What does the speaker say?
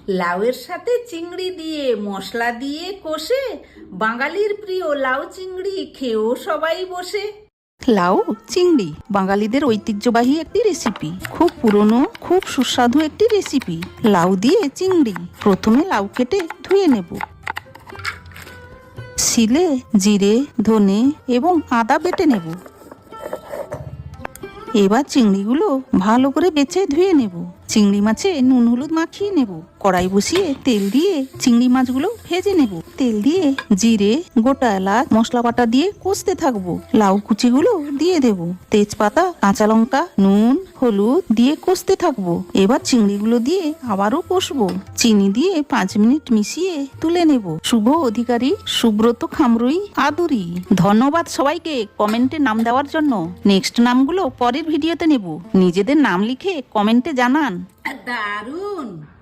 লাউয়ের সাথে চিংড়ি দিয়ে মশলা দিয়ে কষে বাঙালির প্রিয় লাউ চিংড়ি খেয়েও সবাই বসে। লাউ চিংড়ি বাঙালিদের ঐতিহ্যবাহী একটি রেসিপি, খুব পুরনো, খুব সুস্বাদু একটি রেসিপি। লাউ দিয়ে চিংড়ি। প্রথমে লাউ কেটে ধুয়ে নেব। শিলে জিরে, ধনে এবং আদা বেটে নেব। এবার চিংড়িগুলো ভালো করে বেছে ধুয়ে নেব। চিংড়ি মাছে নুন হলুদ মাখিয়ে নেব। কড়াই বসিয়ে তেল দিয়ে চিংড়ি মাছগুলো ভেজে নেব। তেল দিয়ে জিরে, গোটা এলাচ, মশলা বাটা দিয়ে কষতে থাকবো। লাউ কুচিগুলো দিয়ে দেব। তেজপাতা, কাঁচা লঙ্কা, নুন, হলুদ দিয়ে কষতে থাকবো। এবার চিংড়িগুলো দিয়ে আবারও কষবো। চিনি দিয়ে 5 মিনিট মিশিয়ে তুলে নেব। শুভ অধিকারী, সুব্রত খামরুই, আদুরি। ধন্যবাদ সবাইকে কমেন্টে নাম দেওয়ার জন্য। নেক্সট নামগুলো পরের ভিডিওতে নেব। নিজেদের নাম লিখে কমেন্টে জানান। দারুণ।